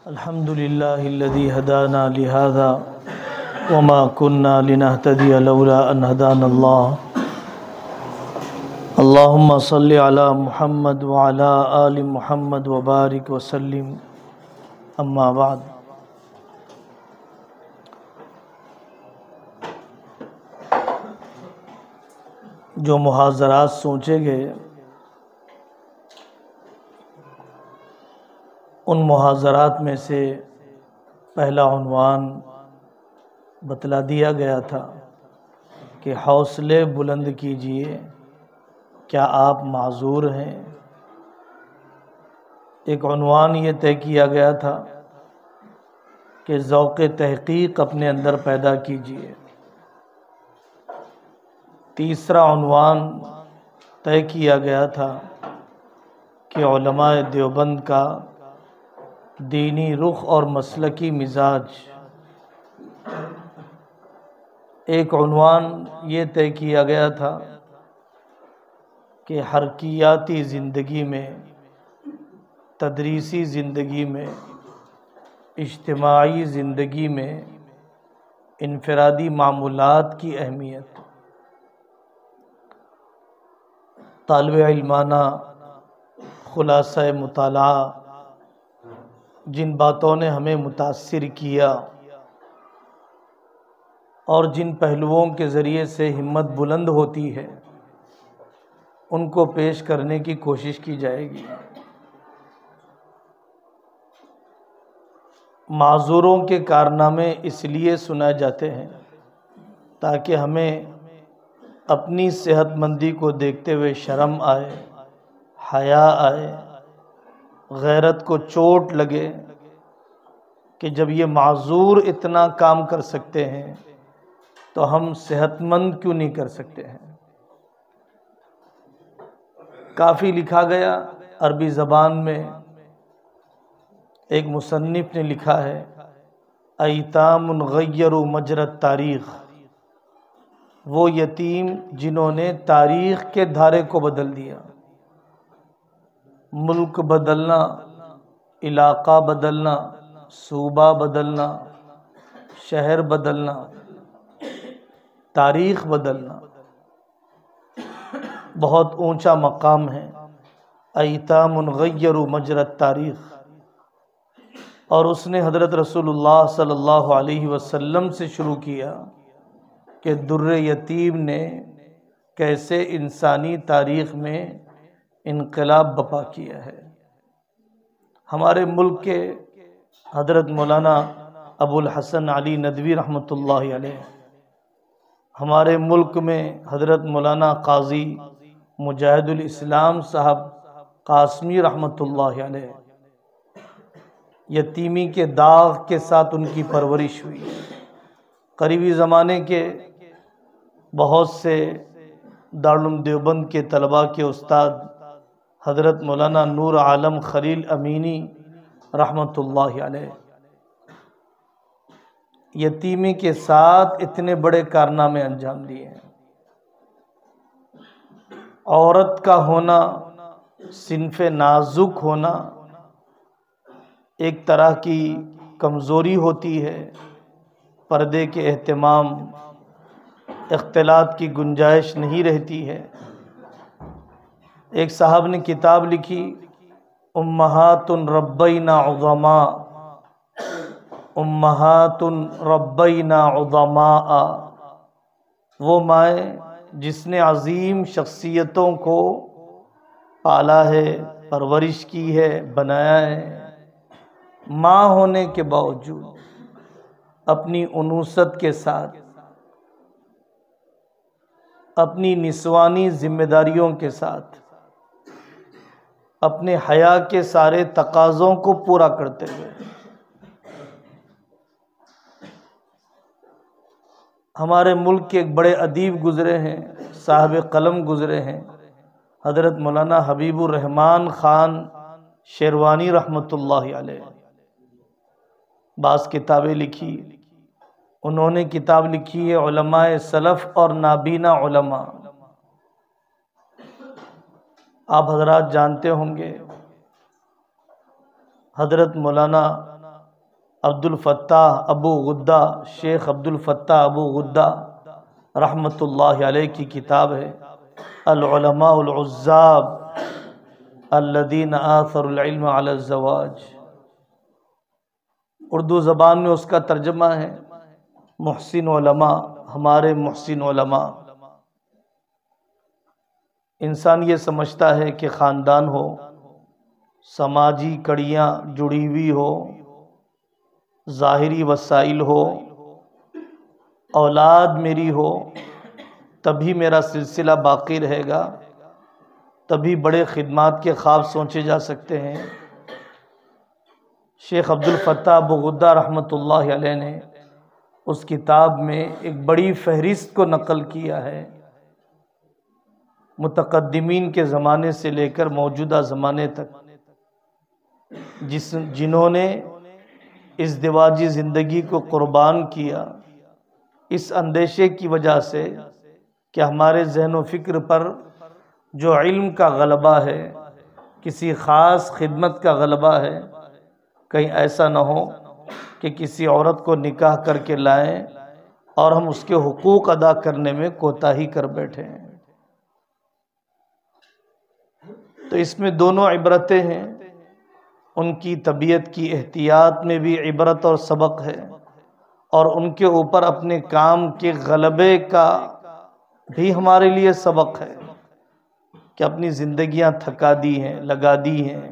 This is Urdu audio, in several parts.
الحمد لله الذي هدانا لهذا وما كنا لنهتدي لولا أن هدانا الله اللهم صل على محمد وعلى آل محمد وبارك وسلم أما بعد جو محاضرات سوچے گئے ان محاضرات میں سے پہلا عنوان بتلا دیا گیا تھا کہ حوصلے بلند کیجئے، کیا آپ معذور ہیں؟ ایک عنوان یہ طے کیا گیا تھا کہ ذوق تحقیق اپنے اندر پیدا کیجئے۔ تیسرا عنوان طے کیا گیا تھا کہ علماء دیوبند کا دینی رخ اور مسلکی مزاج۔ ایک عنوان یہ طے کیا گیا تھا کہ حرکیاتی زندگی میں، تدریسی زندگی میں، اجتماعی زندگی میں انفرادی معمولات کی اہمیت۔ طالب علمانہ خلاصہ مطالعہ جن باتوں نے ہمیں متاثر کیا اور جن پہلوؤں کے ذریعے سے ہمت بلند ہوتی ہے ان کو پیش کرنے کی کوشش کی جائے گی۔ معذوروں کے کارنامے اس لیے سنائے جاتے ہیں تاکہ ہمیں اپنی صحت مندی کو دیکھتے ہوئے شرم آئے، حیا آئے، غیرت کو چوٹ لگے کہ جب یہ معذور اتنا کام کر سکتے ہیں تو ہم صحت مند کیوں نہیں کر سکتے ہیں۔ کافی لکھا گیا عربی زبان میں، ایک مصنف نے لکھا ہے ایتام غیروا مجرى التاریخ، وہ یتیم جنہوں نے تاریخ کے دھارے کو بدل دیا۔ ملک بدلنا، علاقہ بدلنا، صوبہ بدلنا، شہر بدلنا، تاریخ بدلنا بہت اونچا مقام ہے۔ ایتام غیروا مجرى التاریخ۔ اور اس نے حضرت رسول اللہ صلی اللہ علیہ وسلم سے شروع کیا کہ در یتیم نے کیسے انسانی تاریخ میں انقلاب بپا کیا ہے۔ ہمارے ملک کے حضرت مولانا ابو الحسن علی ندوی رحمۃ اللہ علیہ، ہمارے ملک میں حضرت مولانا قاضی مجاہد الاسلام صاحب قاسمی رحمۃ اللہ علیہ، یتیمی کے داغ کے ساتھ ان کی پرورش ہوئی۔ قریبی زمانے کے بہت سے دارالعلوم دیوبند کے طلباء کے استاد حضرت مولانا نور عالم خلیل امینی رحمۃ اللہ علیہ یتیمی کے ساتھ اتنے بڑے کارنامے انجام دیے ہیں۔ عورت کا ہونا، صنف نازک ہونا ایک طرح کی کمزوری ہوتی ہے، پردے کے اہتمام، اختلاط کی گنجائش نہیں رہتی ہے۔ ایک صاحب نے کتاب لکھی امہات ربینا عظماء، امہات ربینا عظماء، وہ مائیں جس نے عظیم شخصیتوں کو پالا ہے، پرورش کی ہے، بنایا ہے، ماں ہونے کے باوجود اپنی انوثت کے ساتھ، اپنی نسوانی ذمہ داریوں کے ساتھ، اپنے حیا کے سارے تقاضوں کو پورا کرتے ہوئے۔ ہمارے ملک کے ایک بڑے ادیب گزرے ہیں، صاحب قلم گزرے ہیں، حضرت مولانا حبیب الرحمن خان شیروانی رحمۃ اللہ علیہ، بعض کتابیں لکھی۔ انہوں نے کتاب لکھی ہے علماء سلف اور نابینا علماء۔ آپ حضرات جانتے ہوں گے حضرت مولانا عبد الفتاح ابو غدہ، شیخ عبد الفتاح ابو غدہ رحمۃ اللہ علیہ کی کتاب ہے العلماء العزاب الذین آثروا العلم علی الزواج۔ اردو زبان میں اس کا ترجمہ ہے محسن علماء، ہمارے محسن علماء۔ انسان یہ سمجھتا ہے کہ خاندان ہو، سماجی کڑیاں جڑی ہوئی ہو، ظاہری وسائل ہو، اولاد میری ہو، تبھی میرا سلسلہ باقی رہے گا، تبھی بڑے خدمات کے خواب سوچے جا سکتے ہیں۔ شیخ عبد الفتاح ابو غدہ رحمۃ اللہ علیہ نے اس کتاب میں ایک بڑی فہرست کو نقل کیا ہے، متقدمین کے زمانے سے لے کر موجودہ زمانے تک جنہوں نے ازدواجی زندگی کو قربان کیا اس اندیشے کی وجہ سے کہ ہمارے ذہن و فکر پر جو علم کا غلبہ ہے، کسی خاص خدمت کا غلبہ ہے، کہیں ایسا نہ ہو کہ کسی عورت کو نکاح کر کے لائیں اور ہم اس کے حقوق ادا کرنے میں کوتاہی کر بیٹھے ہیں۔ تو اس میں دونوں عبرتیں ہیں، ان کی طبیعت کی احتیاط میں بھی عبرت اور سبق ہے، اور ان کے اوپر اپنے کام کے غلبے کا بھی ہمارے لیے سبق ہے کہ اپنی زندگیاں تھکا دی ہیں، لگا دی ہیں۔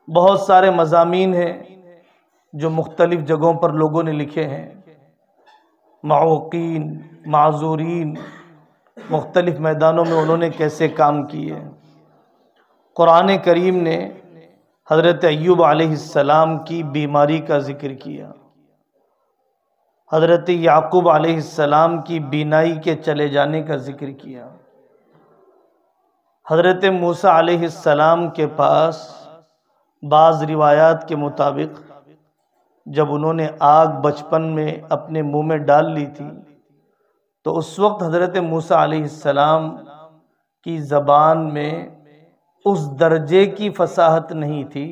بہت سارے مضامین ہیں جو مختلف جگہوں پر لوگوں نے لکھے ہیں، معوقین، معذورین، مختلف میدانوں میں انہوں نے کیسے کام کیے۔ قرآن کریم نے حضرت ایوب علیہ السلام کی بیماری کا ذکر کیا، حضرت یعقوب علیہ السلام کی بینائی کے چلے جانے کا ذکر کیا، حضرت موسیٰ علیہ السلام کے پاس بعض روایات کے مطابق جب انہوں نے آگ بچپن میں اپنے منہ میں ڈال لی تھی تو اس وقت حضرت موسیٰ علیہ السلام کی زبان میں اس درجے کی فصاحت نہیں تھی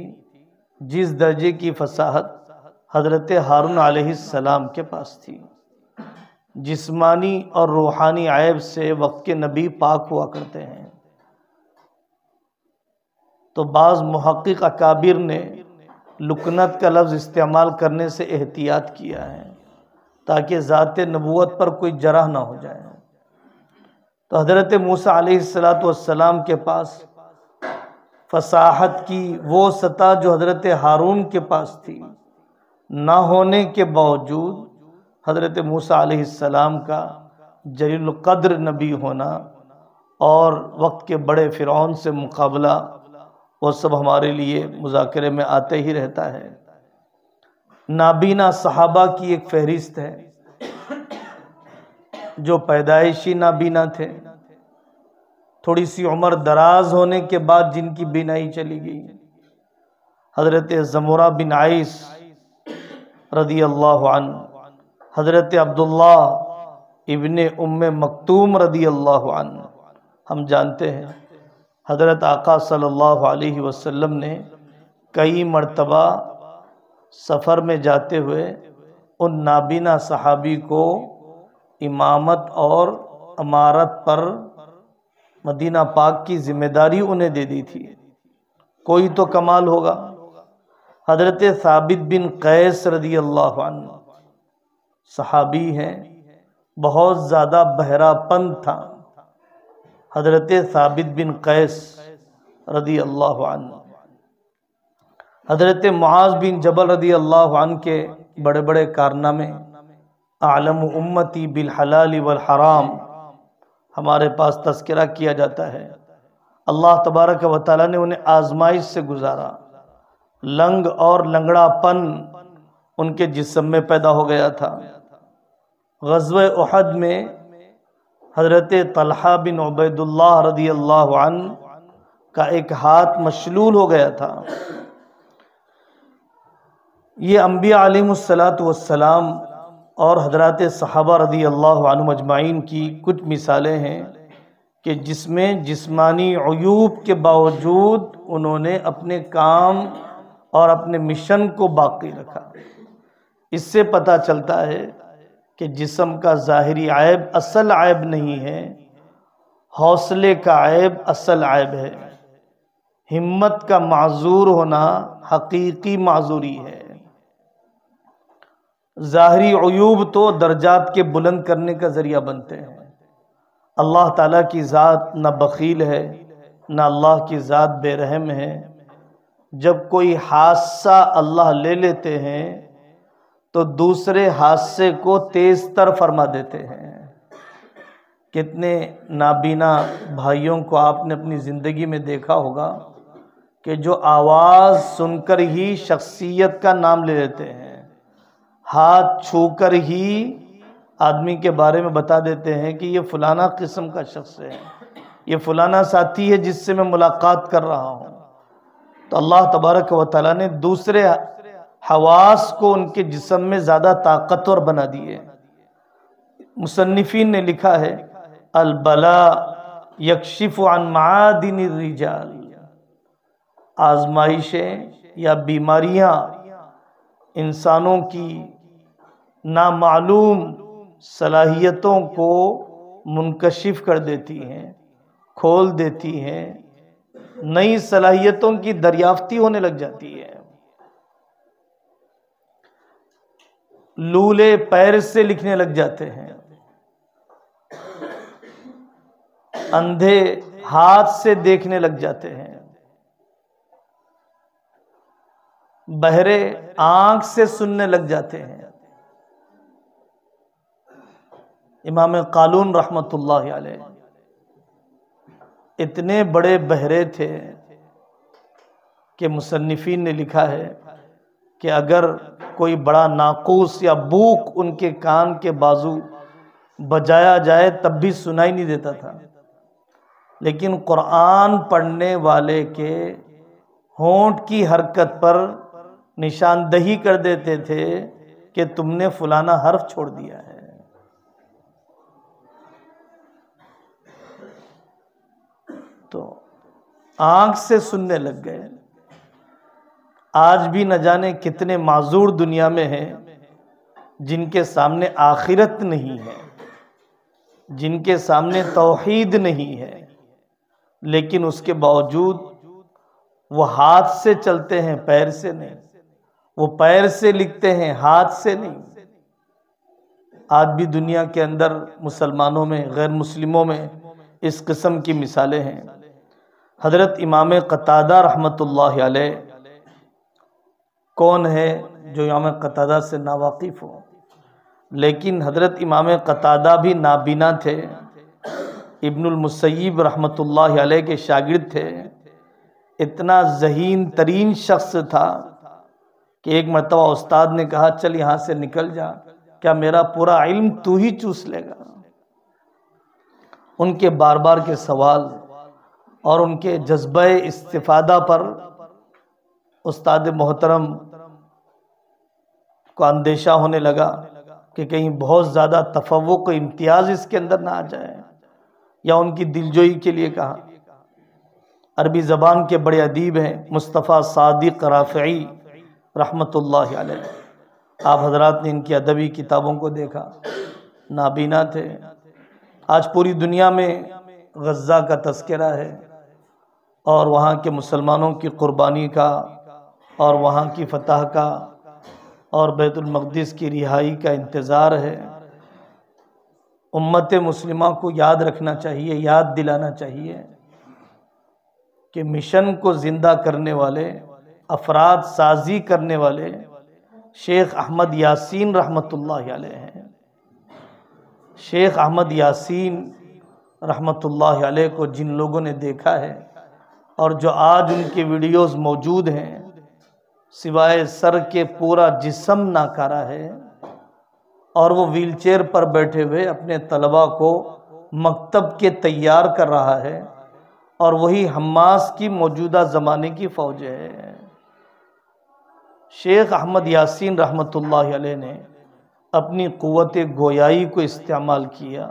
جس درجے کی فصاحت حضرت ہارون علیہ السلام کے پاس تھی۔ جسمانی اور روحانی عیب سے وقت کے نبی پاک ہوا کرتے ہیں، تو بعض محقق اکابر نے لکنت کا لفظ استعمال کرنے سے احتیاط کیا ہے تاکہ ذات نبوت پر کوئی جرح نہ ہو جائے۔ تو حضرت موسیٰ علیہ السلام کے پاس فصاحت کی وہ سطح جو حضرت ہارون کے پاس تھی نہ ہونے کے باوجود حضرت موسیٰ علیہ السلام کا جلیل القدر نبی ہونا اور وقت کے بڑے فرعون سے مقابلہ، وہ سب ہمارے لیے مذاکرے میں آتے ہی رہتا ہے۔ نابینا صحابہ کی ایک فہرست ہے جو پیدائشی نابینا تھے، تھوڑی سی عمر دراز ہونے کے بعد جن کی بینائی چلی گئی۔ حضرت زمرہ بن عیس رضی اللہ عنہ، حضرت عبداللہ ابن ام مکتوم رضی اللہ عنہ۔ ہم جانتے ہیں حضرت آقا صلی اللہ علیہ وسلم نے کئی مرتبہ سفر میں جاتے ہوئے ان نابینا صحابی کو امامت اور امارت پر مدینہ پاک کی ذمہ داری انہیں دے دی تھی۔ کوئی تو کمال ہوگا۔ حضرت ثابت بن قیس رضی اللہ عنہ صحابی ہیں، بہت زیادہ بہرا پن تھا حضرت ثابت بن قیس رضی اللہ عنہ۔ حضرت معاذ بن جبل رضی اللہ عنہ کے بڑے بڑے کارنامے، اعلم امتی بالحلال والحرام، ہمارے پاس تذکرہ کیا جاتا ہے۔ اللہ تبارک و تعالیٰ نے انہیں آزمائش سے گزارا، لنگ اور لنگڑا پن ان کے جسم میں پیدا ہو گیا تھا۔ غزوہ احد میں حضرت طلحہ بن عبید اللہ رضی اللہ عنہ کا ایک ہاتھ مشلول ہو گیا تھا۔ یہ انبیاء علیہم السلام اور حضرات صحابہ رضی اللہ عنہم اجمعین کی کچھ مثالیں ہیں کہ جس میں جسمانی عیوب کے باوجود انہوں نے اپنے کام اور اپنے مشن کو باقی رکھا۔ اس سے پتہ چلتا ہے کہ جسم کا ظاہری عیب اصل عیب نہیں ہے، حوصلے کا عیب اصل عیب ہے، ہمت کا معذور ہونا حقیقی معذوری ہے۔ ظاہری عیوب تو درجات کے بلند کرنے کا ذریعہ بنتے ہیں۔ اللہ تعالیٰ کی ذات نہ بخیل ہے، نہ اللہ کی ذات بے رحم ہے۔ جب کوئی حادثہ اللہ لے لیتے ہیں تو دوسرے حادثے کو تیز تر فرما دیتے ہیں۔ کتنے نابینا بھائیوں کو آپ نے اپنی زندگی میں دیکھا ہوگا کہ جو آواز سن کر ہی شخصیت کا نام لے لیتے ہیں، ہاتھ چھو کر ہی آدمی کے بارے میں بتا دیتے ہیں کہ یہ فلانا قسم کا شخص ہے، یہ فلانا ساتھی ہے جس سے میں ملاقات کر رہا ہوں۔ تو اللہ تبارک و تعالیٰ نے دوسرے حواس کو ان کے جسم میں زیادہ طاقتور بنا دیے۔ مصنفین نے لکھا ہے البلاء یکشف عن معادن الرجال، آزمائشیں یا بیماریاں انسانوں کی نامعلوم صلاحیتوں کو منکشف کر دیتی ہیں، کھول دیتی ہیں، نئی صلاحیتوں کی دریافتی ہونے لگ جاتی ہے۔ لولے پیر سے لکھنے لگ جاتے ہیں، اندھے ہاتھ سے دیکھنے لگ جاتے ہیں، بہرے آنکھ سے سننے لگ جاتے ہیں۔ امام قالون رحمت اللہ علیہ اتنے بڑے بہرے تھے کہ مصنفین نے لکھا ہے کہ اگر کوئی بڑا ناقوس یا بوق ان کے کان کے بازو بجایا جائے تب بھی سنائی نہیں دیتا تھا، لیکن قرآن پڑھنے والے کے ہونٹ کی حرکت پر نشاندہی کر دیتے تھے کہ تم نے فلانا حرف چھوڑ دیا ہے۔ تو آنکھ سے سننے لگ گئے۔ آج بھی نہ جانے کتنے معذور دنیا میں ہیں جن کے سامنے آخرت نہیں ہے، جن کے سامنے توحید نہیں ہے، لیکن اس کے باوجود وہ ہاتھ سے چلتے ہیں، پیر سے نہیں، وہ پیر سے لکھتے ہیں، ہاتھ سے نہیں۔ آج بھی دنیا کے اندر مسلمانوں میں، غیر مسلموں میں اس قسم کی مثالیں ہیں۔ حضرت امام قتادہ رحمت اللہ علیہ، کون ہے جو امام قتادہ سے ناواقف ہو؟ لیکن حضرت امام قتادہ بھی نابینا تھے، ابن المسیب رحمت اللہ علیہ کے شاگرد تھے۔ اتنا ذہین ترین شخص تھا کہ ایک مرتبہ استاد نے کہا چل یہاں سے نکل جا، کیا میرا پورا علم تو ہی چوس لے گا؟ ان کے بار بار کے سوال اور ان کے جذبہ استفادہ پر استاد محترم کو اندیشہ ہونے لگا کہ کہیں بہت زیادہ تفوق و امتیاز اس کے اندر نہ آ جائے، یا ان کی دلجوئی کے لیے کہا۔ عربی زبان کے بڑے ادیب ہیں مصطفیٰ صادق رافعی رحمت اللہ علیہ، آپ حضرات نے ان کی ادبی کتابوں کو دیکھا، نابینا تھے۔ آج پوری دنیا میں غزہ کا تذکرہ ہے اور وہاں کے مسلمانوں کی قربانی کا اور وہاں کی فتح کا اور بیت المقدس کی رہائی کا انتظار ہے۔ امت مسلمہ کو یاد رکھنا چاہیے، یاد دلانا چاہیے کہ مشن کو زندہ کرنے والے، افراد سازی کرنے والے شیخ احمد یاسین رحمت اللہ علیہ ہیں۔ شیخ احمد یاسین رحمت اللہ علیہ کو جن لوگوں نے دیکھا ہے اور جو آج ان کی ویڈیوز موجود ہیں، سوائے سر کے پورا جسم ناکارہ ہے، اور وہ ویل چیئر پر بیٹھے ہوئے اپنے طلباء کو مکتب کے تیار کر رہا ہے، اور وہی حماس کی موجودہ زمانے کی فوج ہے۔ شیخ احمد یاسین رحمت اللہ علیہ نے اپنی قوت گویائی کو استعمال کیا،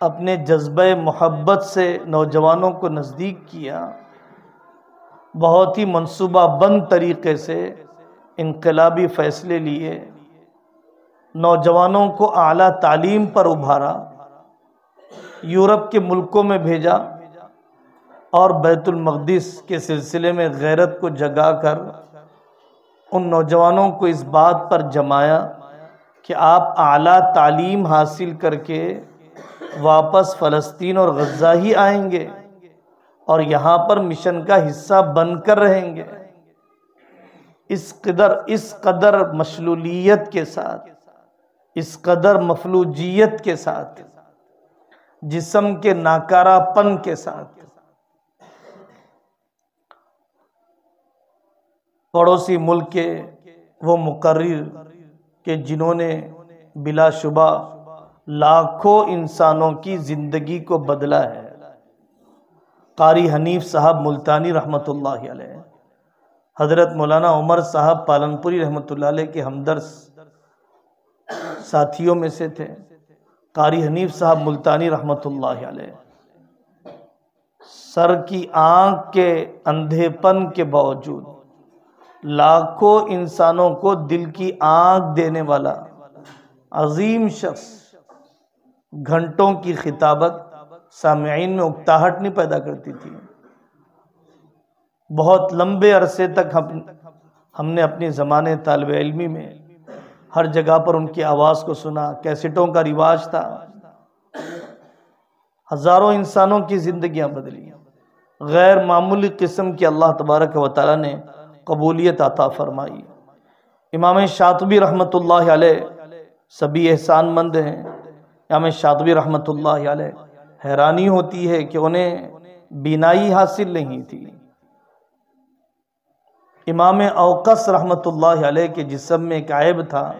اپنے جذبہ محبت سے نوجوانوں کو نزدیک کیا، بہت ہی منصوبہ بند طریقے سے انقلابی فیصلے لیے، نوجوانوں کو اعلیٰ تعلیم پر ابھارا، یورپ کے ملکوں میں بھیجا اور بیت المقدس کے سلسلے میں غیرت کو جگا کر ان نوجوانوں کو اس بات پر جمایا کہ آپ اعلیٰ تعلیم حاصل کر کے واپس فلسطین اور غزہ ہی آئیں گے اور یہاں پر مشن کا حصہ بن کر رہیں گے۔ اس قدر مشلولیت کے ساتھ، اس قدر مفلوجیت کے ساتھ، جسم کے ناکارہ پن کے ساتھ پڑوسی ملک کے وہ مقرر کہ جنہوں نے بلا شبہ لاکھوں انسانوں کی زندگی کو بدلا ہے، قاری حنیف صاحب ملتانی رحمۃ اللہ علیہ، حضرت مولانا عمر صاحب پالنپوری رحمۃ اللہ علیہ کے ہمدرس ساتھیوں میں سے تھے۔ قاری حنیف صاحب ملتانی رحمۃ اللہ علیہ سر کی آنکھ کے اندھے پن کے باوجود لاکھوں انسانوں کو دل کی آنکھ دینے والا عظیم شخص، گھنٹوں کی خطابت سامعین میں اکتاہٹ نہیں پیدا کرتی تھی۔ بہت لمبے عرصے تک ہم نے اپنی زمانے طالب علمی میں ہر جگہ پر ان کی آواز کو سنا، کیسٹوں کا رواج تھا، ہزاروں انسانوں کی زندگیاں بدلی، غیر معمولی قسم کی اللہ تبارک و تعالی نے قبولیت عطا فرمائی۔ امام شاطبی رحمۃ اللہ علیہ سبھی احسان مند ہیں۔ امام شاطبی رحمۃ اللہ علیہ حیرانی ہوتی ہے کہ انہیں بینائی حاصل نہیں تھی۔ امام اوقس رحمۃ اللہ علیہ کے جسم میں ایک عیب تھا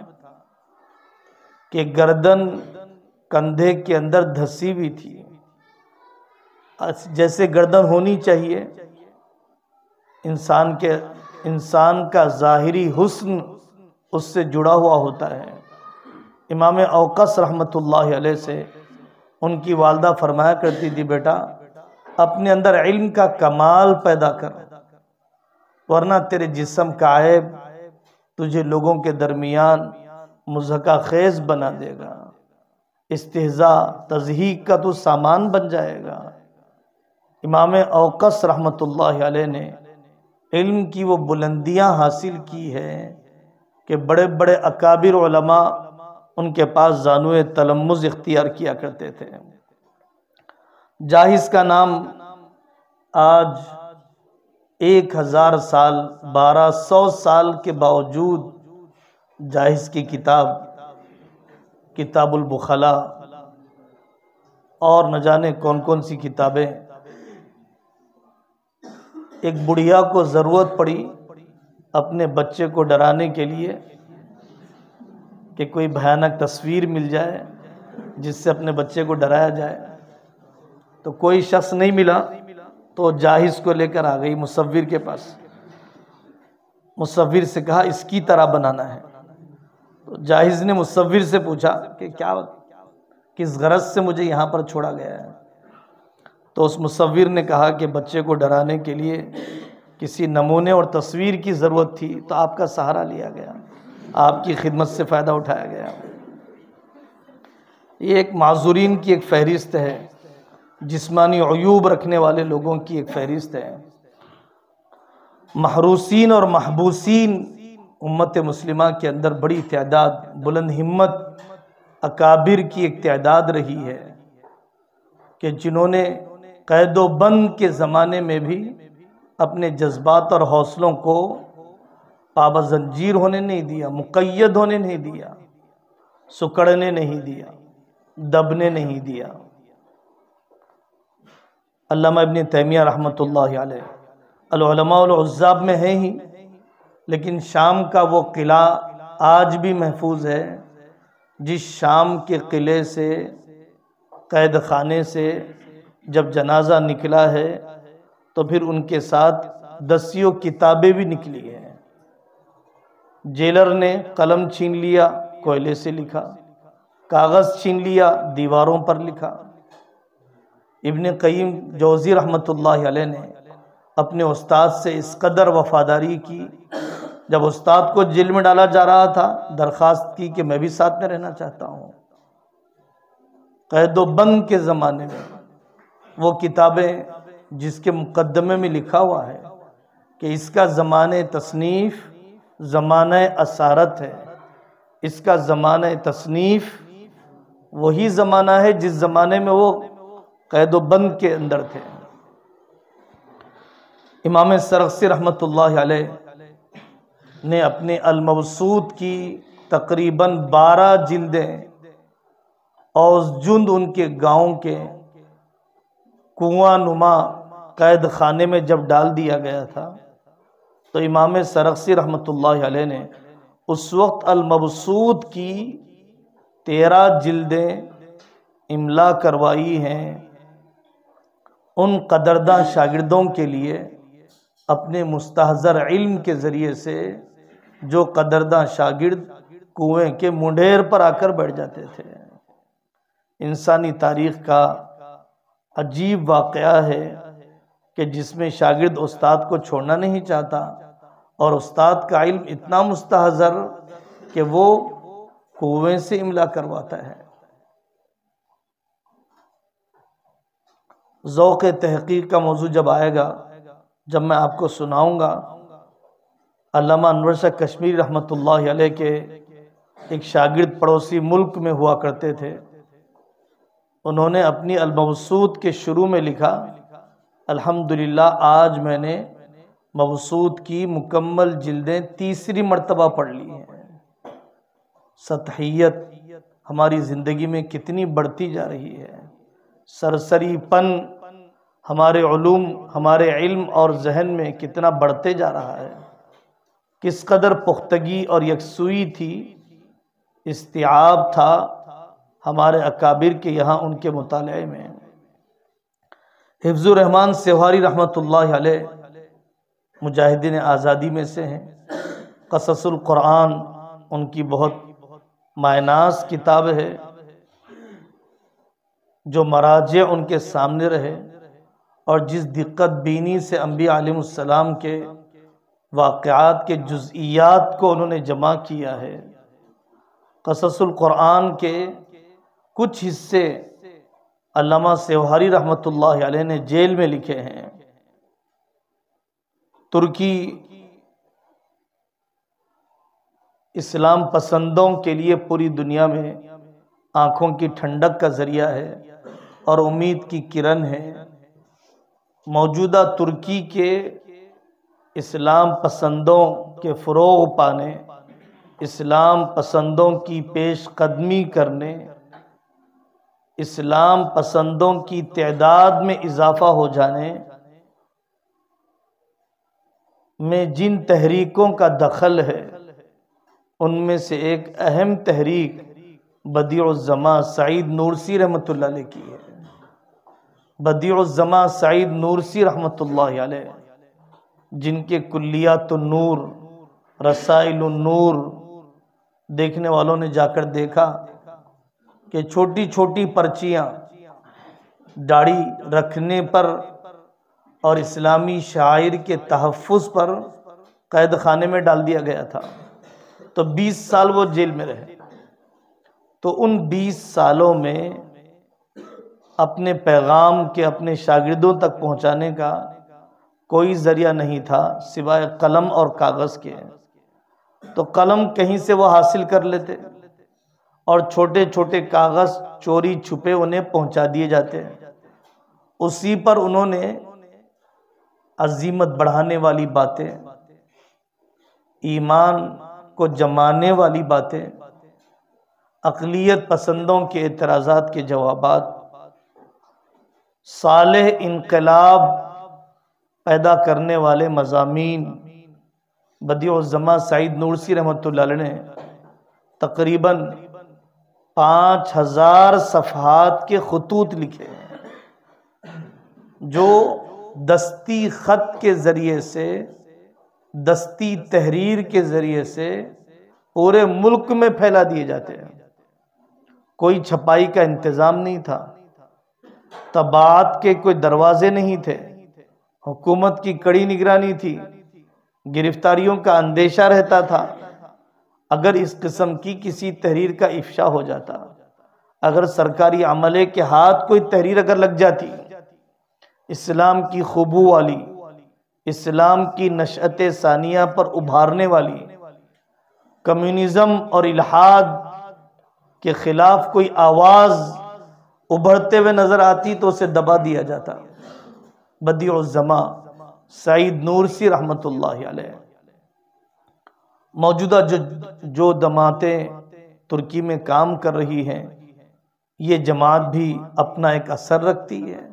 کہ گردن کندھے کے اندر دھسی ہوئی تھی، جیسے گردن ہونی چاہیے، انسان کا ظاہری حسن اس سے جڑا ہوا ہوتا ہے۔ امام اوقس رحمۃ اللہ علیہ سے ان کی والدہ فرمایا کرتی تھی، بیٹا اپنے اندر علم کا کمال پیدا کر، ورنہ تیرے جسم کا عیب تجھے لوگوں کے درمیان مضحکہ خیز بنا دے گا، استہزاء تضحیک کا تو سامان بن جائے گا۔ امام اوقس رحمۃ اللہ علیہ نے علم کی وہ بلندیاں حاصل کی ہے کہ بڑے بڑے اکابر علماء ان کے پاس زانوئے تلمذ اختیار کیا کرتے تھے۔ جاہز کا نام آج 1000 سال 1200 سال کے باوجود جاہز کی کتاب البخلا اور نہ جانے کون کون سی کتابیں، ایک بڑھیا کو ضرورت پڑی اپنے بچے کو ڈرانے کے لیے کہ کوئی بھیانک تصویر مل جائے جس سے اپنے بچے کو ڈرایا جائے، تو کوئی شخص نہیں ملا تو جاہز کو لے کر آ گئی مصور کے پاس۔ مصور سے کہا اس کی طرح بنانا ہے، تو جاہز نے مصور سے پوچھا کہ کس غرض سے مجھے یہاں پر چھوڑا گیا ہے؟ تو اس مصور نے کہا کہ بچے کو ڈرانے کے لیے کسی نمونے اور تصویر کی ضرورت تھی تو آپ کا سہارا لیا گیا، آپ کی خدمت سے فائدہ اٹھایا گیا۔ یہ ایک معذورین کی ایک فہرست ہے، جسمانی عیوب رکھنے والے لوگوں کی ایک فہرست ہے۔ محروسین اور محبوسین امت مسلمہ کے اندر بڑی تعداد، بلند ہمت اکابر کی ایک تعداد رہی ہے کہ جنہوں نے قید و بند کے زمانے میں بھی اپنے جذبات اور حوصلوں کو پابند زنجیر ہونے نہیں دیا، مقید ہونے نہیں دیا، سکڑنے نہیں دیا، دبنے نہیں دیا۔ علامہ ابن تیمیہ رحمۃ اللہ علیہ العلماء العزاب میں ہے ہی، لیکن شام کا وہ قلعہ آج بھی محفوظ ہے جس شام کے قلعے سے، قید خانے سے جب جنازہ نکلا ہے تو پھر ان کے ساتھ دسیوں کتابیں بھی نکلی ہیں۔ جیلر نے قلم چھین لیا، کوئلے سے لکھا، کاغذ چھین لیا، دیواروں پر لکھا۔ ابن قیم جوزی رحمۃ اللہ علیہ نے اپنے استاد سے اس قدر وفاداری کی، جب استاد کو جیل میں ڈالا جا رہا تھا درخواست کی کہ میں بھی ساتھ میں رہنا چاہتا ہوں۔ قید و بند کے زمانے میں وہ کتابیں جس کے مقدمے میں لکھا ہوا ہے کہ اس کا زمانہ تصنیف زمانہ اسارت ہے، اس کا زمانہ تصنیف وہی زمانہ ہے جس زمانے میں وہ قید و بند کے اندر تھے۔ امام سرخسی رحمۃ اللہ علیہ نے اپنے المبسوط کی تقریباً 12 جلدیں اوس جند ان کے گاؤں کے کنواں نما قید خانے میں جب ڈال دیا گیا تھا تو امام سرخسی رحمۃ اللہ علیہ نے اس وقت المبسوط کی 13 جلدیں املا کروائی ہیں ان قدرداں شاگردوں کے لیے، اپنے مستحضر علم کے ذریعے سے جو قدرداں شاگرد کنویں کے منڈیر پر آ کر بیٹھ جاتے تھے۔ انسانی تاریخ کا عجیب واقعہ ہے کہ جس میں شاگرد استاد کو چھوڑنا نہیں چاہتا اور استاد کا علم اتنا مستحضر کہ وہ کنویں سے املا کرواتا ہے۔ ذوق تحقیق کا موضوع جب آئے گا، جب میں آپ کو سناؤں گا، علامہ انور شاہ کشمیری رحمۃ اللہ علیہ کے ایک شاگرد پڑوسی ملک میں ہوا کرتے تھے، انہوں نے اپنی المبسوط کے شروع میں لکھا، الحمدللہ آج میں نے مبسوط کی مکمل جلدیں تیسری مرتبہ پڑھ لی ہیں۔ سطحیت ہماری زندگی میں کتنی بڑھتی جا رہی ہے، سرسری پن ہمارے علوم ہمارے علم اور ذہن میں کتنا بڑھتے جا رہا ہے، کس قدر پختگی اور یکسوئی تھی، استیعاب تھا ہمارے اکابر کے یہاں ان کے مطالعے میں۔ حفظ الرحمن سیواری رحمۃ اللہ علیہ مجاہدین آزادی میں سے ہیں، قصص القرآن ان کی بہت معناس کتاب ہے، جو مراجع ان کے سامنے رہے اور جس دقت بینی سے انبیاء علیہ السلام کے واقعات کے جزئیات کو انہوں نے جمع کیا ہے۔ قصص القرآن کے کچھ حصے علامہ سیواری رحمۃ اللہ علیہ نے جیل میں لکھے ہیں۔ ترکی اسلام پسندوں کے لیے پوری دنیا میں آنکھوں کی ٹھنڈک کا ذریعہ ہے اور امید کی کرن ہے۔ موجودہ ترکی کے اسلام پسندوں کے فروغ پانے، اسلام پسندوں کی پیش قدمی کرنے، اسلام پسندوں کی تعداد میں اضافہ ہو جانے میں جن تحریکوں کا دخل ہے ان میں سے ایک اہم تحریک بدیع الزماں سعید نورسی رحمۃ اللہ علیہ کی ہے۔ بدیع الزماں سعید نورسی رحمۃ اللہ علیہ، جن کے کلیات النور، رسائل النور دیکھنے والوں نے جا کر دیکھا کہ چھوٹی چھوٹی پرچیاں داڑھی رکھنے پر اور اسلامی شاعر کے تحفظ پر قید خانے میں ڈال دیا گیا تھا، تو 20 سال وہ جیل میں رہے۔ تو ان 20 سالوں میں اپنے پیغام کے اپنے شاگردوں تک پہنچانے کا کوئی ذریعہ نہیں تھا سوائے قلم اور کاغذ کے، تو قلم کہیں سے وہ حاصل کر لیتے اور چھوٹے چھوٹے کاغذ چوری چھپے انہیں پہنچا دیے جاتے، اسی پر انہوں نے عزیمت بڑھانے والی باتیں، ایمان کو جمانے والی باتیں، اقلیت پسندوں کے اعتراضات کے جوابات، صالح انقلاب پیدا کرنے والے مضامین بدیع الزماں سعید نورسی رحمۃ اللہ علیہ نے تقریباً 5000 صفحات کے خطوط لکھے ہیں، جو دستی خط کے ذریعے سے، دستی تحریر کے ذریعے سے پورے ملک میں پھیلا دیے جاتے ہیں۔ کوئی چھپائی کا انتظام نہیں تھا، طباعت کے کوئی دروازے نہیں تھے، حکومت کی کڑی نگرانی تھی، گرفتاریوں کا اندیشہ رہتا تھا۔ اگر اس قسم کی کسی تحریر کا افشا ہو جاتا، اگر سرکاری عملے کے ہاتھ کوئی تحریر اگر لگ جاتی اسلام کی خوبو والی، اسلام کی نشأت ثانیہ پر ابھارنے والی، کمیونزم اور الحاد کے خلاف کوئی آواز ابھرتے ہوئے نظر آتی تو اسے دبا دیا جاتا۔ بدیع الزمان سعید نورسی رحمۃ اللہ علیہ، موجودہ جو جماعتیں ترکی میں کام کر رہی ہیں، یہ جماعت بھی اپنا ایک اثر رکھتی ہے۔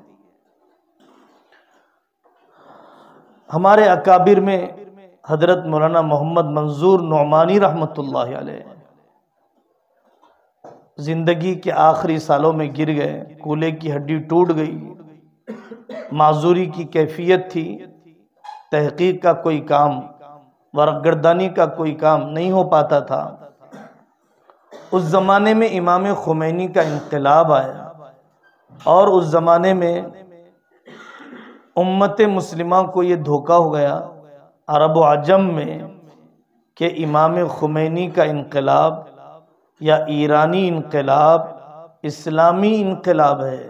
ہمارے اکابر میں حضرت مولانا محمد منظور نعمانی رحمۃ اللہ علیہ زندگی کے آخری سالوں میں گر گئے، کولے کی ہڈی ٹوٹ گئی، معذوری کی کیفیت تھی، تحقیق کا کوئی کام، ورق گردانی کا کوئی کام نہیں ہو پاتا تھا۔ اس زمانے میں امام خمینی کا انقلاب آیا، اور اس زمانے میں امت مسلمہ کو یہ دھوکہ ہو گیا عرب و عجم میں کہ امام خمینی کا انقلاب یا ایرانی انقلاب اسلامی انقلاب ہے،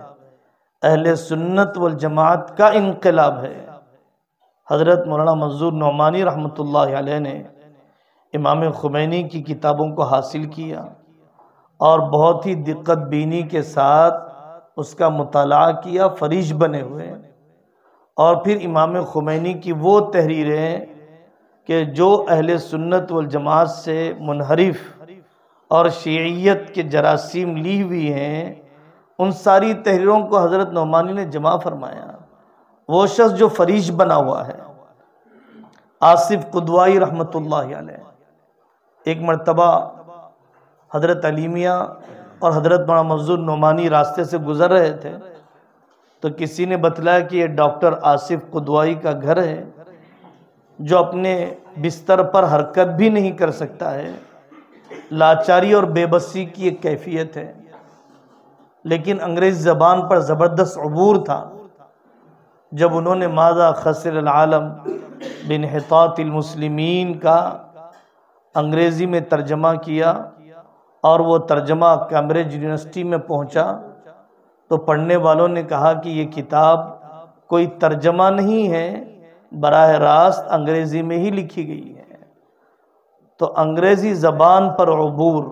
اہل سنت والجماعت کا انقلاب ہے۔ حضرت مولانا منظور نعمانی رحمۃ اللہ علیہ نے امام خمینی کی کتابوں کو حاصل کیا اور بہت ہی دقت بینی کے ساتھ اس کا مطالعہ کیا، فریش بنے ہوئے، اور پھر امام خمینی کی وہ تحریریں کہ جو اہل سنت والجماعت سے منحرف اور شیعیت کے جراثیم لی ہوئی ہیں، ان ساری تحریروں کو حضرت نعمانی نے جمع فرمایا۔ وہ شخص جو فریش بنا ہوا ہے، آصف قدوائی رحمۃ اللہ علیہ، ایک مرتبہ حضرت علیمیہ اور حضرت مولانا منظور نعمانی راستے سے گزر رہے تھے تو کسی نے بتلایا کہ یہ ڈاکٹر آصف قدوائی کا گھر ہے، جو اپنے بستر پر حرکت بھی نہیں کر سکتا ہے، لاچاری اور بے بسی کی ایک کیفیت ہے، لیکن انگریزی زبان پر زبردست عبور تھا۔ جب انہوں نے ماذا خسر العالم بانحطاط المسلمین کا انگریزی میں ترجمہ کیا اور وہ ترجمہ کیمبرج یونیورسٹی میں پہنچا تو پڑھنے والوں نے کہا کہ یہ کتاب کوئی ترجمہ نہیں ہے، براہ راست انگریزی میں ہی لکھی گئی ہے۔ تو انگریزی زبان پر عبور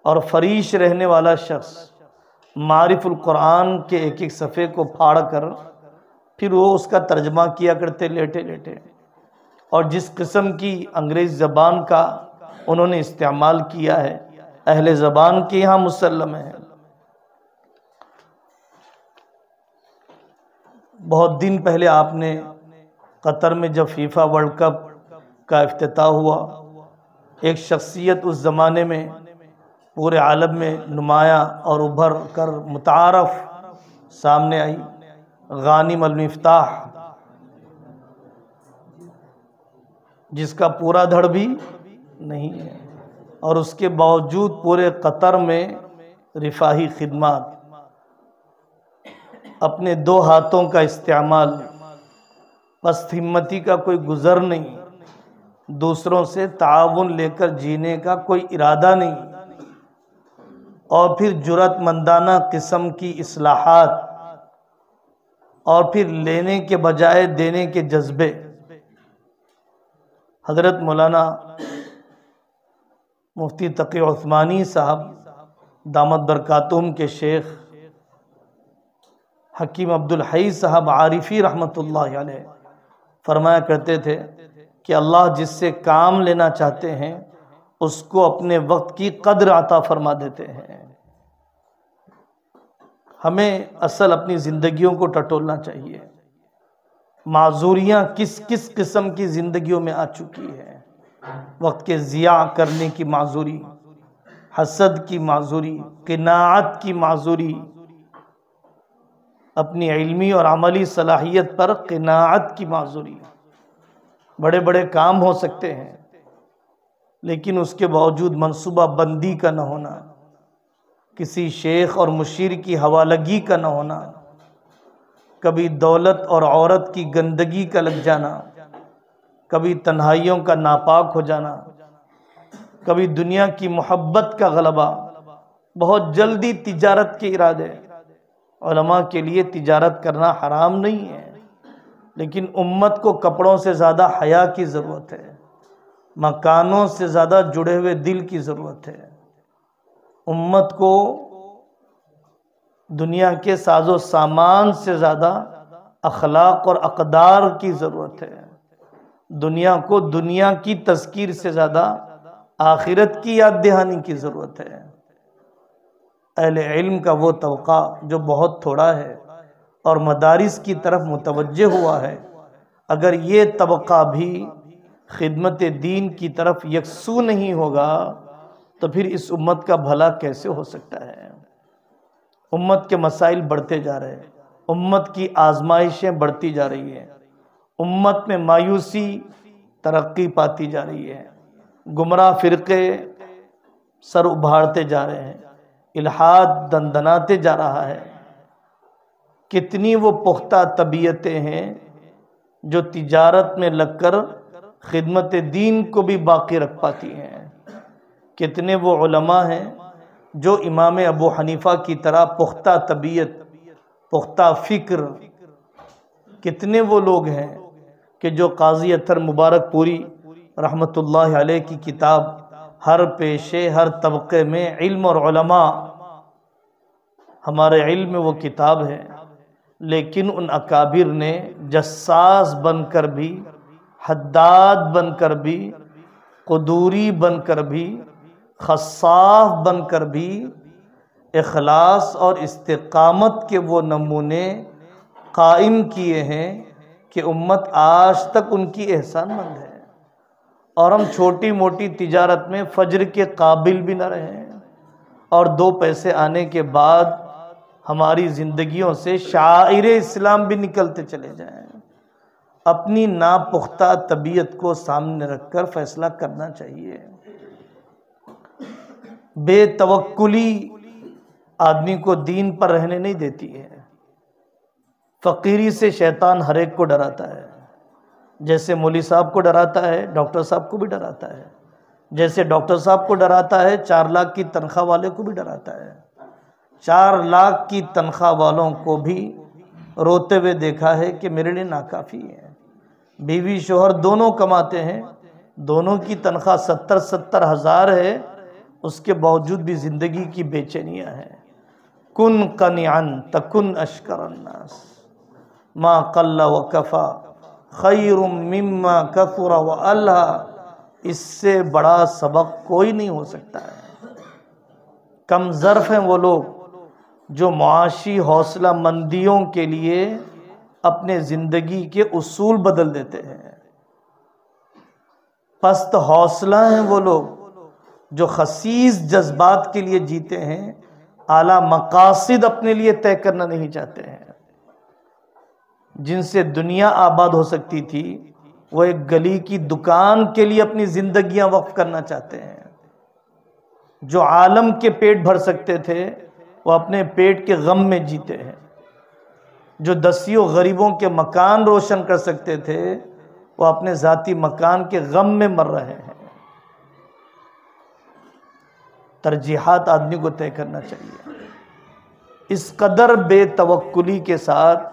اور فریش رہنے والا شخص معارف القرآن کے ایک ایک صفحے کو پھاڑ کر پھر وہ اس کا ترجمہ کیا کرتے لیٹے لیٹے، اور جس قسم کی انگریزی زبان کا انہوں نے استعمال کیا ہے اہل زبان کے یہاں مسلم ہے۔ بہت دن پہلے آپ نے قطر میں جب فیفا ورلڈ کپ کا افتتاح ہوا، ایک شخصیت اس زمانے میں پورے عالم میں نمایاں اور ابھر کر متعارف سامنے آئی، غانم المفتاح، جس کا پورا دھڑ بھی نہیں ہے، اور اس کے باوجود پورے قطر میں رفاہی خدمات، اپنے دو ہاتھوں کا استعمال، پست ہمتی کا کوئی گزر نہیں، دوسروں سے تعاون لے کر جینے کا کوئی ارادہ نہیں، اور پھر جرأت مندانہ قسم کی اصلاحات، اور پھر لینے کے بجائے دینے کے جذبے۔ حضرت مولانا مفتی تقی عثمانی صاحب دامت برکاتہم کے شیخ حکیم عبدالحی صاحب عارفی رحمۃ اللہ علیہ فرمایا کرتے تھے کہ اللہ جس سے کام لینا چاہتے ہیں اس کو اپنے وقت کی قدر عطا فرما دیتے ہیں۔ ہمیں اصل اپنی زندگیوں کو ٹٹولنا چاہیے۔ معذوریاں کس کس قسم کی زندگیوں میں آ چکی ہے، وقت کے ضیاع کرنے کی معذوری، حسد کی معذوری، قناعت کی معذوری، اپنی علمی اور عملی صلاحیت پر قناعت کی معذوری۔ بڑے بڑے کام ہو سکتے ہیں لیکن اس کے باوجود منصوبہ بندی کا نہ ہونا، کسی شیخ اور مشیر کی حوالگی کا نہ ہونا، کبھی دولت اور عورت کی گندگی کا لگ جانا، کبھی تنہائیوں کا ناپاک ہو جانا، کبھی دنیا کی محبت کا غلبہ، بہت جلدی تجارت کے ارادے۔ علماء کے لیے تجارت کرنا حرام نہیں ہے، لیکن امت کو کپڑوں سے زیادہ حیا کی ضرورت ہے، مکانوں سے زیادہ جڑے ہوئے دل کی ضرورت ہے، امت کو دنیا کے ساز و سامان سے زیادہ اخلاق اور اقدار کی ضرورت ہے، دنیا کو دنیا کی تذکیر سے زیادہ آخرت کی یاد دہانی کی ضرورت ہے۔ اہل علم کا وہ طبقہ جو بہت تھوڑا ہے اور مدارس کی طرف متوجہ ہوا ہے، اگر یہ طبقہ بھی خدمت دین کی طرف یکسو نہیں ہوگا تو پھر اس امت کا بھلا کیسے ہو سکتا ہے؟ امت کے مسائل بڑھتے جا رہے ہیں، امت کی آزمائشیں بڑھتی جا رہی ہیں، امت میں مایوسی ترقی پاتی جا رہی ہے، گمراہ فرقے سر ابھارتے جا رہے ہیں، الحاد دندناتے جا رہا ہے۔ کتنی وہ پختہ طبیعتیں ہیں جو تجارت میں لگ کر خدمت دین کو بھی باقی رکھ پاتی ہیں، کتنے وہ علماء ہیں جو امام ابو حنیفہ کی طرح پختہ طبیعت، پختہ فکر، کتنے وہ لوگ ہیں کہ جو قاضی اطہر مبارک پوری رحمت اللہ علیہ کی کتاب ہر پیشے ہر طبقے میں علم اور علماء، ہمارے علم میں وہ کتاب ہے، لیکن ان اکابر نے جساس بن کر بھی، حداد بن کر بھی، قدوری بن کر بھی، خصاف بن کر بھی اخلاص اور استقامت کے وہ نمونے قائم کیے ہیں کہ امت آج تک ان کی احسان مند ہے، اور ہم چھوٹی موٹی تجارت میں فجر کے قابل بھی نہ رہیں، اور 2 پیسے آنے کے بعد ہماری زندگیوں سے شعائر اسلام بھی نکلتے چلے جائیں۔ اپنی ناپختہ طبیعت کو سامنے رکھ کر فیصلہ کرنا چاہیے۔ بے توکلی آدمی کو دین پر رہنے نہیں دیتی ہے۔ فقیری سے شیطان ہر ایک کو ڈراتا ہے، جیسے مولوی صاحب کو ڈراتا ہے ڈاکٹر صاحب کو بھی ڈراتا ہے، جیسے ڈاکٹر صاحب کو ڈراتا ہے 4 لاکھ کی تنخواہ والے کو بھی ڈراتا ہے۔ 4 لاکھ کی تنخواہ والوں کو بھی روتے ہوئے دیکھا ہے کہ میرے لیے ناکافی ہے، بیوی شوہر دونوں کماتے ہیں، دونوں کی تنخواہ 70 ہزار ہے، اس کے باوجود بھی زندگی کی بے چینیاں ہیں۔ کن قنعا تکن اشکر الناس، ما قل وکفا خیر مما کثر والہا، اس سے بڑا سبق کوئی نہیں ہو سکتا ہے۔ کم ظرف ہیں وہ لوگ جو معاشی حوصلہ مندیوں کے لیے اپنے زندگی کے اصول بدل دیتے ہیں، پست حوصلہ ہیں وہ لوگ جو خسیس جذبات کے لیے جیتے ہیں، اعلیٰ مقاصد اپنے لیے طے کرنا نہیں چاہتے ہیں۔ جن سے دنیا آباد ہو سکتی تھی وہ ایک گلی کی دکان کے لیے اپنی زندگیاں وقف کرنا چاہتے ہیں۔ جو عالم کے پیٹ بھر سکتے تھے وہ اپنے پیٹ کے غم میں جیتے ہیں، جو 10 غریبوں کے مکان روشن کر سکتے تھے وہ اپنے ذاتی مکان کے غم میں مر رہے ہیں۔ ترجیحات آدمی کو طے کرنا چاہیے۔ اس قدر بے توکلی کے ساتھ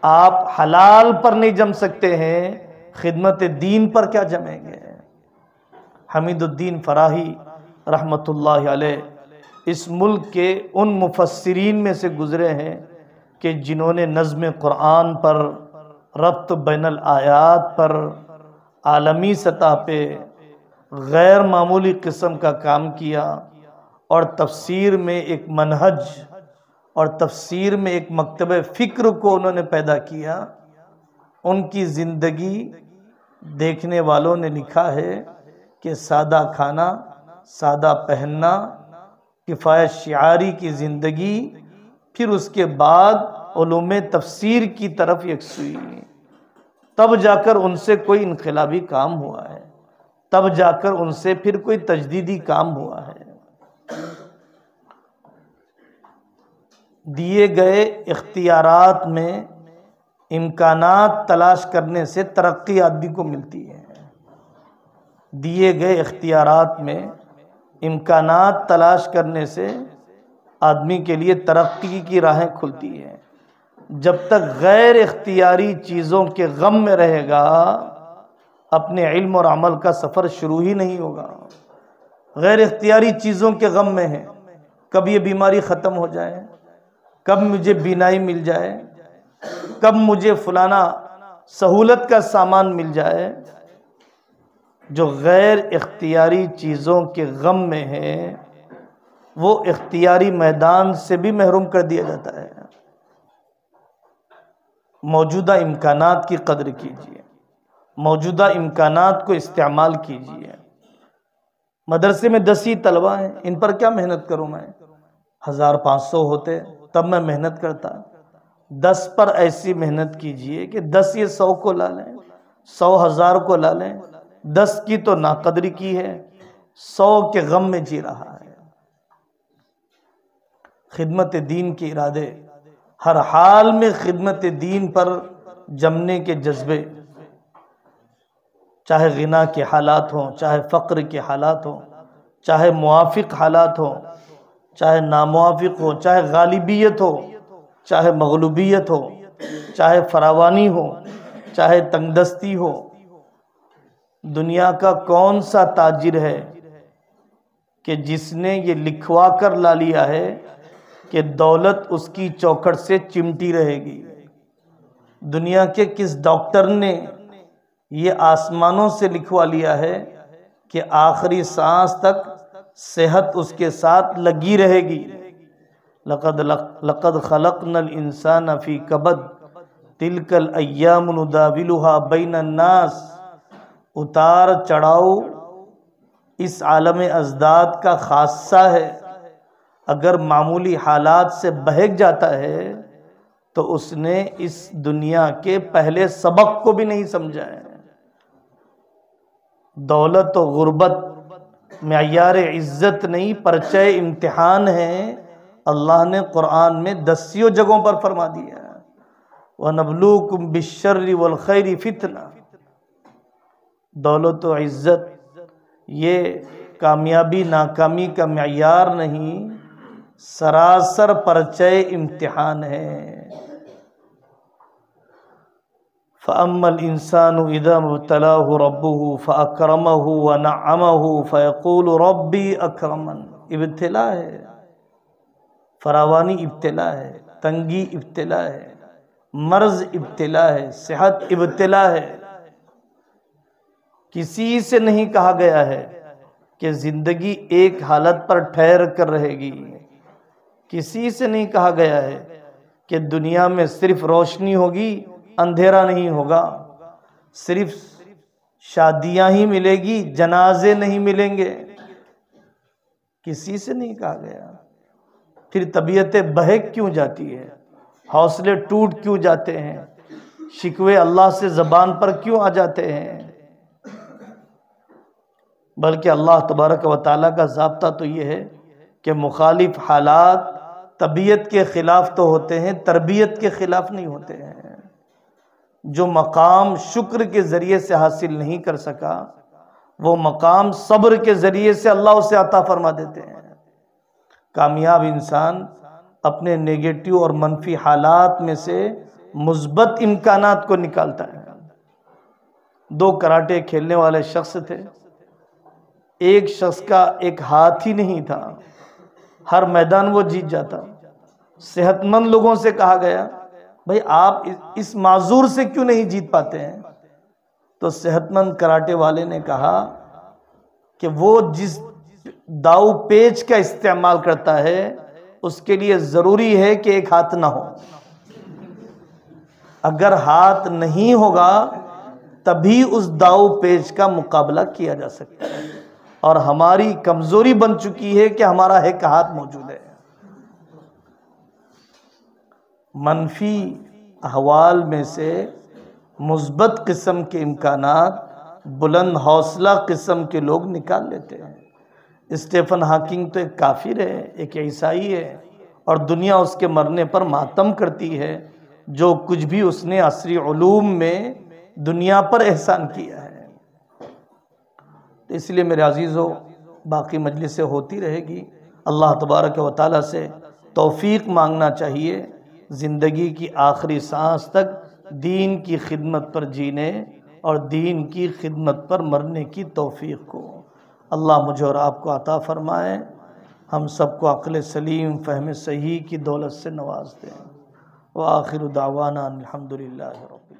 آپ حلال پر نہیں جم سکتے ہیں، خدمت دین پر کیا جمیں گے؟ حمید الدین فراہی رحمت اللہ علیہ اس ملک کے ان مفسرین میں سے گزرے ہیں کہ جنہوں نے نظم قرآن پر، ربط بین الآیات پر، عالمی سطح پہ غیر معمولی قسم کا کام کیا، اور تفسیر میں ایک منہج اور تفسیر میں ایک مکتبہ فکر کو انہوں نے پیدا کیا۔ ان کی زندگی دیکھنے والوں نے لکھا ہے کہ سادہ کھانا، سادہ پہننا، کفایت شعاری کی زندگی، پھر اس کے بعد علوم تفسیر کی طرف یکسوئی، تب جا کر ان سے کوئی انقلابی کام ہوا ہے، تب جا کر ان سے پھر کوئی تجدیدی کام ہوا ہے۔ دیے گئے اختیارات میں امکانات تلاش کرنے سے ترقی آدمی کو ملتی ہے، دیے گئے اختیارات میں امکانات تلاش کرنے سے آدمی کے لیے ترقی کی راہیں کھلتی ہیں۔ جب تک غیر اختیاری چیزوں کے غم میں رہے گا اپنے علم اور عمل کا سفر شروع ہی نہیں ہوگا۔ غیر اختیاری چیزوں کے غم میں ہے، کب یہ بیماری ختم ہو جائے، کب مجھے بینائی مل جائے، کب مجھے فلانا سہولت کا سامان مل جائے۔ جو غیر اختیاری چیزوں کے غم میں ہے وہ اختیاری میدان سے بھی محروم کر دیا جاتا ہے۔ موجودہ امکانات کی قدر کیجیے، موجودہ امکانات کو استعمال کیجیے۔ مدرسے میں 10 ہی طلبہ ہیں، ان پر کیا محنت کروں میں؟ 1500 ہوتے تب میں محنت کرتا۔ 10 پر ایسی محنت کیجیے کہ 10 یہ 100 کو لا لیں، 100 1000 کو لا لیں۔ 10 کی تو ناقدری کی ہے، 100 کے غم میں جی رہا ہے۔ خدمت دین کے ارادے، ہر حال میں خدمت دین پر جمنے کے جذبے، چاہے غنا کے حالات ہوں، چاہے فقر کے حالات ہوں، چاہے موافق حالات ہوں، چاہے ناموافق ہو، چاہے غالبیت ہو، چاہے مغلوبیت ہو، چاہے فراوانی ہو، چاہے تنگ دستی ہو۔ دنیا کا کون سا تاجر ہے کہ جس نے یہ لکھوا کر لا لیا ہے کہ دولت اس کی چوکھٹ سے چمٹی رہے گی؟ دنیا کے کس ڈاکٹر نے یہ آسمانوں سے لکھوا لیا ہے کہ آخری سانس تک صحت اس کے ساتھ لگی رہے گی؟ لقد خلقنا الانسان فی کبد تلک الایام نداولها بین الناس۔ اتار چڑھاؤ اس عالم ازداد کا خاصہ ہے۔ اگر معمولی حالات سے بہک جاتا ہے تو اس نے اس دنیا کے پہلے سبق کو بھی نہیں سمجھا ہے۔ دولت و غربت معیار عزت نہیں، پرچہ امتحان ہے۔ اللہ نے قرآن میں 10 جگہوں پر فرما دیا ہے وَنَبْلُوكُمْ بِالشَّرِّ وَالْخَيْرِ فِتْنَةً۔ دولت و عزت یہ کامیابی ناکامی کا معیار نہیں، سراسر پرچہ امتحان ہے۔ فَأَمَّا الْإِنسَانُ إِذَا مَا ابْتَلَاهُ رَبُّهُ فَأَكْرَمَهُ وَنَعَّمَهُ فَيَقُولُ رَبِّي أَكْرَمَنِ۔ ابتلا ہے، فراوانی ابتلا ہے، تنگی ابتلا ہے، مرض ابتلا ہے، صحت ابتلا ہے۔ کسی سے نہیں کہا گیا ہے کہ زندگی ایک حالت پر ٹھہر کر رہے گی۔ کسی سے نہیں کہا گیا ہے کہ دنیا میں صرف روشنی ہوگی، اندھیرا نہیں ہوگا، صرف شادیاں ہی ملے گی، جنازے نہیں ملیں گے۔ کسی سے نہیں کہا گیا۔ پھر طبیعتیں بہک کیوں جاتی ہے، حوصلے ٹوٹ کیوں جاتے ہیں، شکوے اللہ سے زبان پر کیوں آ جاتے ہیں؟ بلکہ اللہ تبارک و تعالیٰ کا ضابطہ تو یہ ہے کہ مخالف حالات طبیعت کے خلاف تو ہوتے ہیں، تربیت کے خلاف نہیں ہوتے ہیں۔ جو مقام شکر کے ذریعے سے حاصل نہیں کر سکا وہ مقام صبر کے ذریعے سے اللہ اسے عطا فرما دیتے ہیں۔ کامیاب انسان اپنے نیگیٹو اور منفی حالات میں سے مثبت امکانات کو نکالتا ہے۔ 2 کراٹے کھیلنے والے شخص تھے، ایک شخص کا ایک ہاتھ ہی نہیں تھا، ہر میدان وہ جیت جاتا۔ صحت مند لوگوں سے کہا گیا بھائی آپ اس معذور سے کیوں نہیں جیت پاتے ہیں؟ تو صحت مند کراٹے والے نے کہا کہ وہ جس داؤ پیچ کا استعمال کرتا ہے اس کے لیے ضروری ہے کہ ایک ہاتھ نہ ہو۔ اگر ہاتھ نہیں ہوگا تبھی اس داؤ پیچ کا مقابلہ کیا جا سکتا ہے، اور ہماری کمزوری بن چکی ہے کہ ہمارا ایک ہاتھ موجود ہے۔ منفی احوال میں سے مثبت قسم کے امکانات بلند حوصلہ قسم کے لوگ نکال لیتے ہیں۔ اسٹیفن ہاکنگ تو ایک کافر ہے، ایک عیسائی ہے، اور دنیا اس کے مرنے پر ماتم کرتی ہے۔ جو کچھ بھی اس نے عصری علوم میں دنیا پر احسان کیا ہے۔ اس لیے میرے عزیزو، باقی مجلسیں ہوتی رہے گی، اللہ تبارک و تعالیٰ سے توفیق مانگنا چاہیے زندگی کی آخری سانس تک دین کی خدمت پر جینے اور دین کی خدمت پر مرنے کی توفیق کو۔ اللہ مجھے اور آپ کو عطا فرمائے، ہم سب کو عقل سلیم، فہم صحیح کی دولت سے نواز دیں۔ وآخر دعوانا الحمدللہ رب